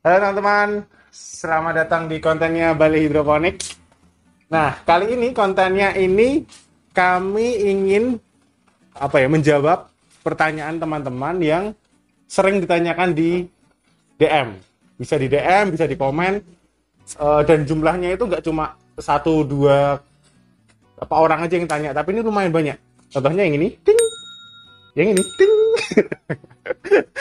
Halo teman-teman, selamat datang di kontennya Bali Hidroponik. Nah, kali ini kontennya ini kami ingin menjawab pertanyaan teman-teman yang sering ditanyakan di DM. Bisa di DM, bisa di komen, dan jumlahnya itu nggak cuma satu dua orang aja yang tanya, tapi ini lumayan banyak. Contohnya yang ini, ting, yang ini, ting.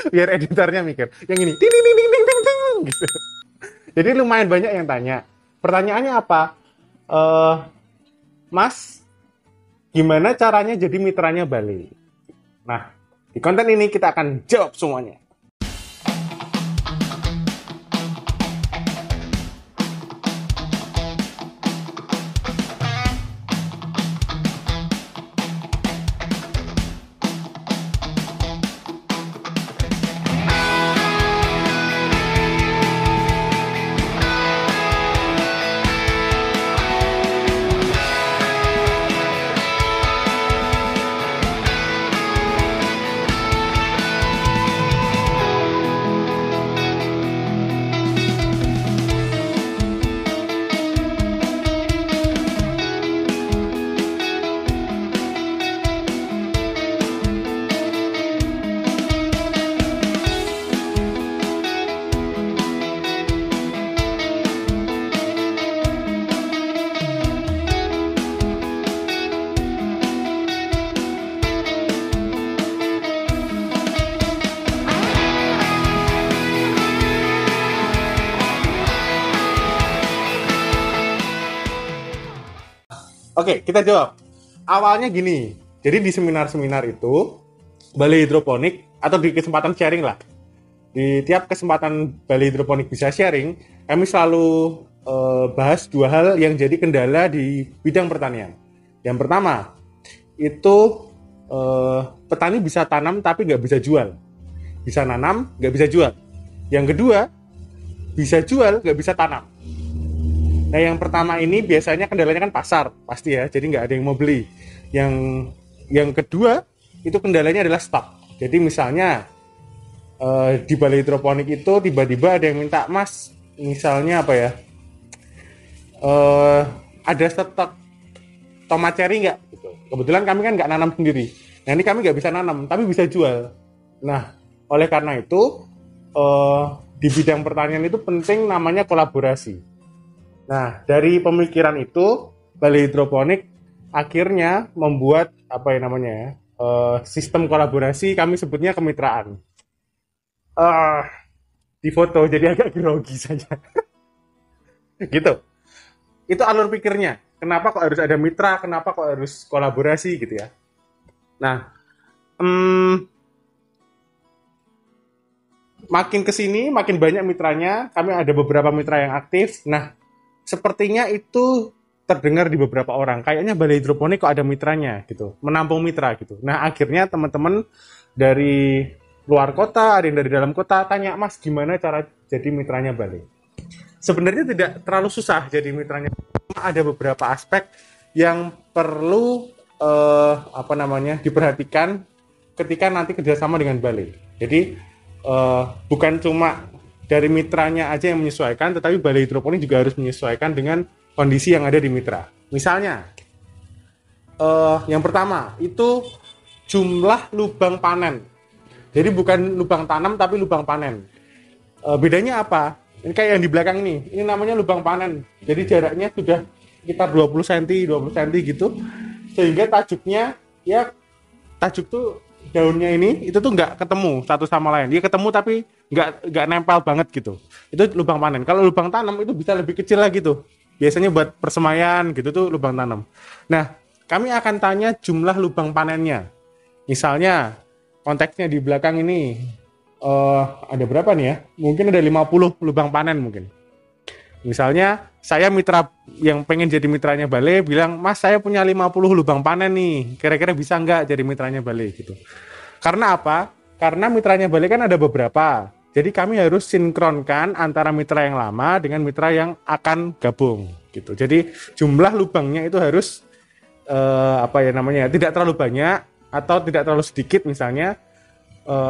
Biar editornya mikir, yang ini, ting, ting, ting, ting, ting, ting, ting, gitu. Jadi lumayan banyak yang tanya. Pertanyaannya apa? Mas, gimana caranya jadi mitranya Bali? Nah, di konten ini kita akan jawab semuanya. Oke, kita jawab. Awalnya gini, jadi di seminar-seminar itu, Bali Hidroponik, atau di kesempatan sharing lah, di tiap kesempatan Bali Hidroponik bisa sharing, kami selalu bahas dua hal yang jadi kendala di bidang pertanian. Yang pertama, itu petani bisa tanam tapi nggak bisa jual. Bisa nanam, nggak bisa jual. Yang kedua, bisa jual, nggak bisa tanam. Nah, yang pertama ini biasanya kendalanya kan pasar, pasti ya, jadi nggak ada yang mau beli. Yang kedua, itu kendalanya adalah stok. Jadi misalnya di Bali Hidroponik itu tiba-tiba ada yang minta, Mas, misalnya ada stok tomat cherry nggak? Gitu. Kebetulan kami kan nggak nanam sendiri. Nah, ini kami nggak bisa nanam, tapi bisa jual. Nah, oleh karena itu, di bidang pertanian itu penting namanya kolaborasi. Nah, dari pemikiran itu, Bali Hidroponik akhirnya membuat sistem kolaborasi, kami sebutnya kemitraan. Di foto jadi agak grogi saja. Gitu. Itu alur pikirnya. Kenapa kok harus ada mitra? Kenapa kok harus kolaborasi gitu ya? Nah, makin kesini, makin banyak mitranya. Kami ada beberapa mitra yang aktif. Nah, sepertinya itu terdengar di beberapa orang. Kayaknya Bali Hidroponik kok ada mitranya gitu, menampung mitra gitu. Nah, akhirnya teman-teman dari luar kota, ada yang dari dalam kota tanya, Mas, gimana cara jadi mitranya Bali? Sebenarnya tidak terlalu susah jadi mitranya. Cuma ada beberapa aspek yang perlu diperhatikan ketika nanti kerjasama dengan Bali. Jadi bukan cuma dari mitranya aja yang menyesuaikan, tetapi Bali Hidroponik juga harus menyesuaikan dengan kondisi yang ada di mitra. Misalnya, yang pertama itu jumlah lubang panen. Jadi bukan lubang tanam, tapi lubang panen. Bedanya apa? Ini kayak yang di belakang ini namanya lubang panen. Jadi jaraknya sudah sekitar 20 cm, 20 cm gitu, sehingga tajuk tuh daunnya itu tuh nggak ketemu satu sama lain. Dia ketemu tapi nggak nempel banget gitu. Itu lubang panen. Kalau lubang tanam itu bisa lebih kecil lagi tuh. Biasanya buat persemaian gitu tuh lubang tanam. Nah, kami akan tanya jumlah lubang panennya. Misalnya konteksnya di belakang ini ada berapa nih ya? Mungkin ada 50 lubang panen mungkin. Misalnya saya mitra yang pengen jadi mitranya Bali bilang, Mas, saya punya 50 lubang panen nih, kira-kira bisa nggak jadi mitranya Bali gitu. Karena apa? Karena mitranya Bali kan ada beberapa, jadi kami harus sinkronkan antara mitra yang lama dengan mitra yang akan gabung gitu. Jadi jumlah lubangnya itu harus tidak terlalu banyak atau tidak terlalu sedikit misalnya,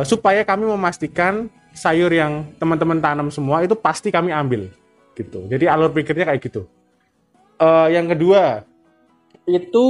supaya kami memastikan sayur yang teman-teman tanam semua itu pasti kami ambil gitu. Jadi alur pikirnya kayak gitu. Yang kedua itu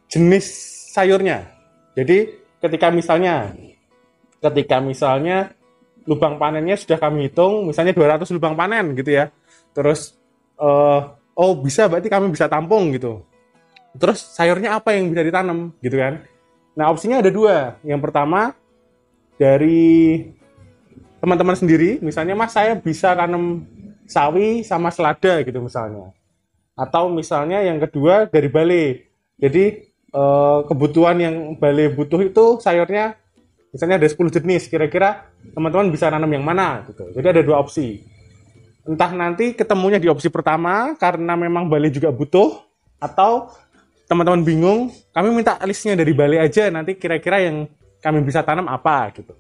jenis sayurnya. Jadi ketika misalnya lubang panennya sudah kami hitung, misalnya 200 lubang panen gitu ya. Terus oh bisa, berarti kami bisa tampung gitu. Terus sayurnya apa yang bisa ditanam gitu kan? Nah, opsinya ada dua. Yang pertama dari teman-teman sendiri, misalnya Mas saya bisa tanam sawi sama selada gitu misalnya. Atau misalnya yang kedua dari bale. Jadi kebutuhan yang bale butuh itu sayurnya misalnya ada 10 jenis, kira-kira teman-teman bisa nanam yang mana gitu. Jadi ada dua opsi. Entah nanti ketemunya di opsi pertama karena memang bale juga butuh, atau teman-teman bingung, kami minta listnya dari bale aja, nanti kira-kira yang kami bisa tanam apa gitu.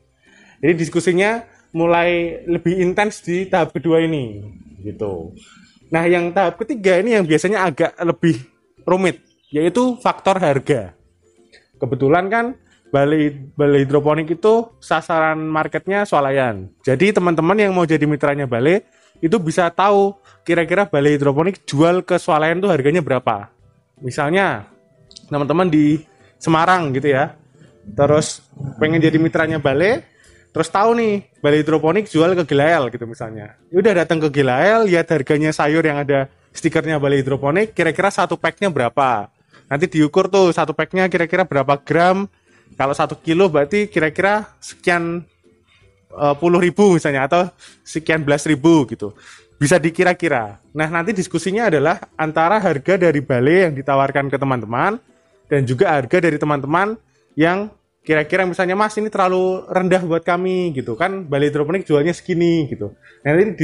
Jadi diskusinya mulai lebih intens di tahap kedua ini gitu. Nah, yang tahap ketiga ini yang biasanya agak lebih rumit, yaitu faktor harga. Kebetulan kan Bale hidroponik itu sasaran marketnya swalayan. Jadi teman-teman yang mau jadi mitranya Bale itu bisa tahu kira-kira Bale hidroponik jual ke swalayan tuh harganya berapa. Misalnya teman-teman di Semarang gitu ya, terus pengen jadi mitranya Bale, terus tahu nih Bale hidroponik jual ke Gilael gitu misalnya. Udah datang ke Gilael, lihat harganya sayur yang ada stikernya Bale hidroponik, kira-kira satu packnya berapa. Nanti diukur tuh satu packnya kira-kira berapa gram. Kalau 1 kilo berarti kira-kira sekian puluh ribu misalnya, atau sekian belas ribu gitu. Bisa dikira-kira. Nah, nanti diskusinya adalah antara harga dari Bale yang ditawarkan ke teman-teman dan juga harga dari teman-teman yang kira-kira misalnya, Mas ini terlalu rendah buat kami gitu kan, Bale hidroponik jualnya segini gitu. Nanti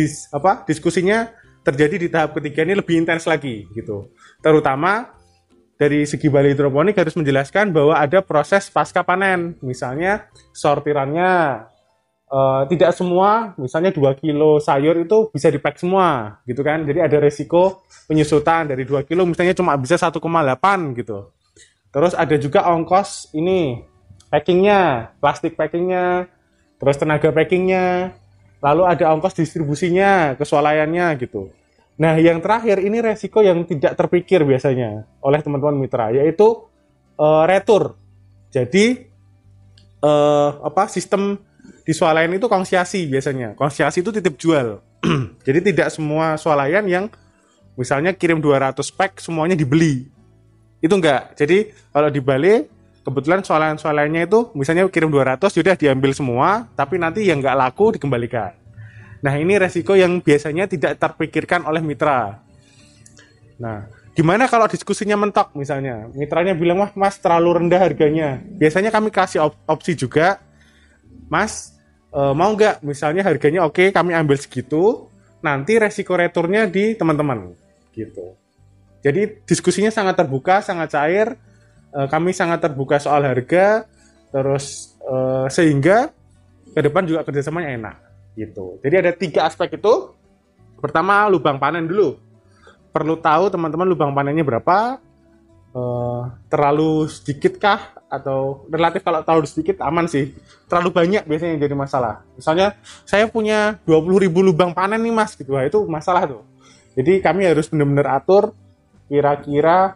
diskusinya terjadi di tahap ketiga ini lebih intens lagi gitu. Terutama dari segi Bale hidroponik harus menjelaskan bahwa ada proses pasca panen. Misalnya sortirannya tidak semua, misalnya 2 kilo sayur itu bisa dipack semua gitu kan. Jadi ada resiko penyusutan dari 2 kilo misalnya cuma bisa 1,8 gitu. Terus ada juga ongkos ini packingnya, plastik packingnya, terus tenaga packingnya, lalu ada ongkos distribusinya ke swalayannya gitu. Nah, yang terakhir ini resiko yang tidak terpikir biasanya oleh teman-teman mitra, yaitu retur. Jadi sistem di swalayan itu konsiasi biasanya. Konsiasi itu titip jual. Jadi tidak semua swalayan yang misalnya kirim 200 pack semuanya dibeli. Itu enggak. Jadi kalau di Bale kebetulan swalayan-swalayannya itu misalnya kirim 200 sudah diambil semua, tapi nanti yang enggak laku dikembalikan. Nah, ini resiko yang biasanya tidak terpikirkan oleh mitra. Nah, gimana kalau diskusinya mentok misalnya? Mitranya bilang, wah Mas terlalu rendah harganya. Biasanya kami kasih opsi juga, Mas mau nggak misalnya harganya oke, kami ambil segitu, nanti resiko returnya di teman-teman gitu. Jadi diskusinya sangat terbuka, sangat cair, kami sangat terbuka soal harga, terus sehingga ke depan juga kerjasamanya enak gitu. Jadi ada 3 aspek itu. Pertama, lubang panen dulu. Perlu tahu teman-teman lubang panennya berapa, terlalu sedikit kah, atau relatif kalau terlalu sedikit aman sih. Terlalu banyak biasanya yang jadi masalah. Misalnya saya punya 20.000 lubang panen nih Mas gitu. Wah, itu masalah tuh. Jadi kami harus benar-benar atur kira-kira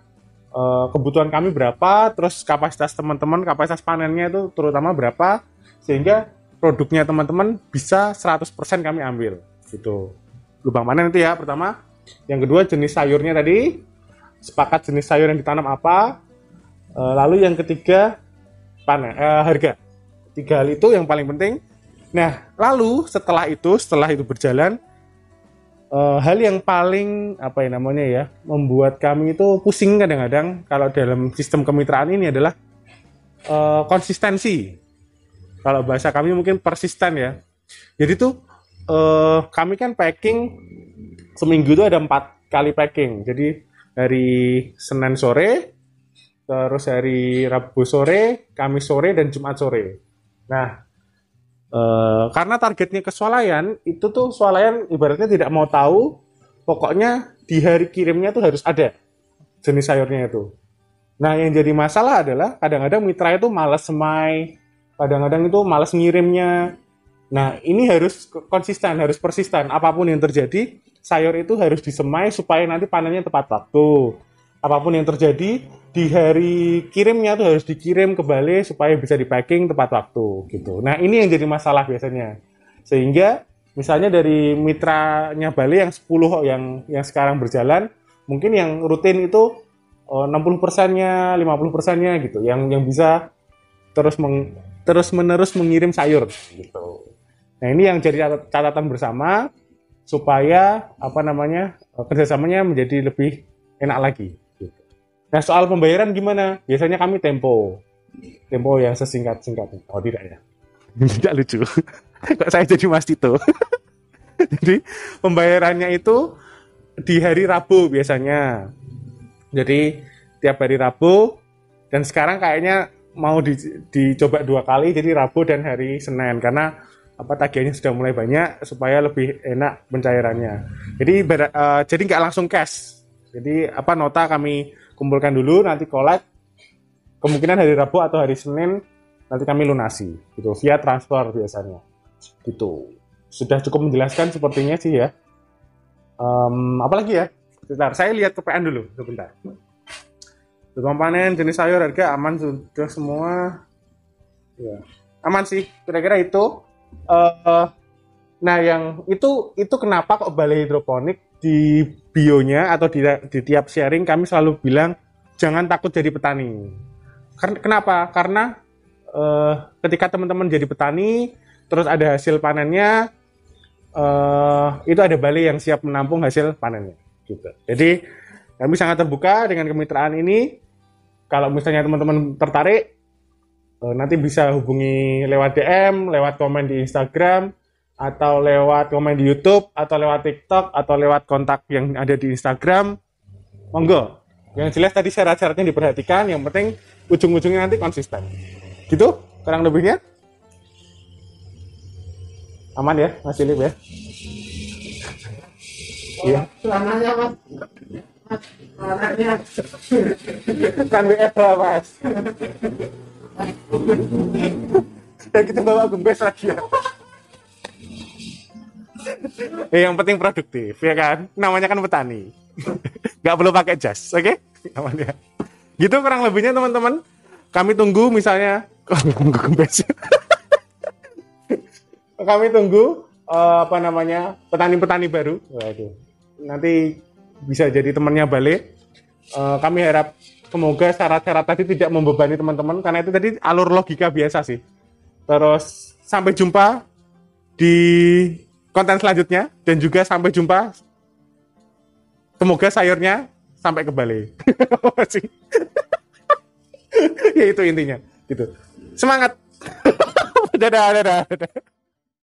kebutuhan kami berapa, terus kapasitas teman-teman, kapasitas panennya itu terutama berapa, sehingga produknya teman-teman bisa 100% kami ambil gitu. Lubang panen itu ya pertama. Yang kedua jenis sayurnya tadi, sepakat jenis sayur yang ditanam apa. Lalu yang ketiga harga. 3 hal itu yang paling penting. Nah, lalu setelah itu berjalan, hal yang paling membuat kami itu pusing kadang-kadang kalau dalam sistem kemitraan ini adalah konsistensi. Kalau bahasa kami mungkin persisten ya. Jadi tuh kami kan packing seminggu itu ada 4 kali packing. Jadi dari Senin sore, terus hari Rabu sore, Kamis sore, dan Jumat sore. Nah, karena targetnya ke swalayan, itu tuh swalayan ibaratnya tidak mau tahu, pokoknya di hari kirimnya tuh harus ada jenis sayurnya itu. Nah, yang jadi masalah adalah kadang-kadang mitra itu malas semai, kadang-kadang itu malas ngirimnya. Nah, ini harus konsisten, harus persisten. Apapun yang terjadi, sayur itu harus disemai supaya nanti panennya tepat waktu. Apapun yang terjadi, di hari kirimnya tuh harus dikirim ke Bali supaya bisa di-packing tepat waktu gitu. Nah, ini yang jadi masalah biasanya. Sehingga misalnya dari mitranya Bali yang 10 yang sekarang berjalan, mungkin yang rutin itu 60%-nya, 50%-nya gitu, yang bisa terus menerus mengirim sayur gitu. Nah, ini yang jadi catatan bersama supaya apa namanya kerjasamanya menjadi lebih enak lagi. Gitu. Nah, soal pembayaran gimana? Biasanya kami tempo yang sesingkat-singkatnya. Oh tidak ya? Tidak lucu. Kok saya jadi Mas Tito? Jadi pembayarannya itu di hari Rabu biasanya. Jadi tiap hari Rabu dan sekarang kayaknya mau dicoba 2 kali jadi Rabu dan hari Senin karena apa tagihannya sudah mulai banyak supaya lebih enak pencairannya. Jadi jadi nggak langsung cash. Jadi apa nota kami kumpulkan dulu nanti collect kemungkinan hari Rabu atau hari Senin nanti kami lunasi gitu via transfer biasanya. Gitu. Sudah cukup menjelaskan sepertinya sih ya. Apalagi ya? Sebentar, saya lihat KPN dulu sebentar. Tukang panen jenis sayur harga aman sudah semua. Ya. Aman sih, kira-kira itu. Nah, yang itu kenapa kok balai hidroponik di bionya atau di tiap sharing kami selalu bilang jangan takut jadi petani. Kenapa? Karena ketika teman-teman jadi petani, terus ada hasil panennya, itu ada balai yang siap menampung hasil panennya. Gitu. Jadi kami sangat terbuka dengan kemitraan ini. Kalau misalnya teman-teman tertarik, nanti bisa hubungi lewat DM, lewat komen di Instagram, atau lewat komen di YouTube, atau lewat TikTok, atau lewat kontak yang ada di Instagram. Monggo. Yang jelas tadi syarat-syaratnya diperhatikan, yang penting ujung-ujungnya nanti konsisten. Gitu, kurang lebihnya. Aman ya, Mas Philip ya? Iya. Celananya mas, celananya Kan WF lah Mas. Ya kita bawa gembes lagi ya. Yang penting produktif ya kan. Namanya kan petani. Gak perlu pakai jas, oke? Aman ya. Gitu kurang lebihnya teman-teman. Kami tunggu misalnya tunggu gembes. Kami tunggu apa namanya petani-petani baru. Waduh. Nanti bisa jadi temannya Bale. Kami harap semoga syarat-syarat tadi tidak membebani teman-teman karena itu tadi alur logika biasa sih. Terus sampai jumpa di konten selanjutnya dan juga sampai jumpa semoga sayurnya sampai ke Bale. Ya itu intinya gitu. Semangat. Dadah.